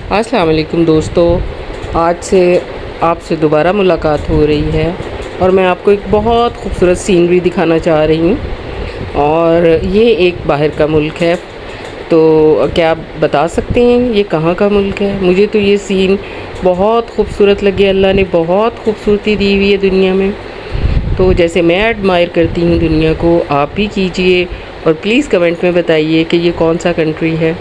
अस्सलाम वालेकुम दोस्तों। आज से आपसे दोबारा मुलाकात हो रही है और मैं आपको एक बहुत खूबसूरत सीनरी दिखाना चाह रही हूँ। और ये एक बाहर का मुल्क है। तो क्या आप बता सकते हैं ये कहाँ का मुल्क है? मुझे तो ये सीन बहुत खूबसूरत लगे। अल्लाह ने बहुत खूबसूरती दी हुई है दुनिया में। तो जैसे मैं एडमायर करती हूँ दुनिया को, आप भी कीजिए और प्लीज़ कमेंट में बताइए कि ये कौन सा कंट्री है।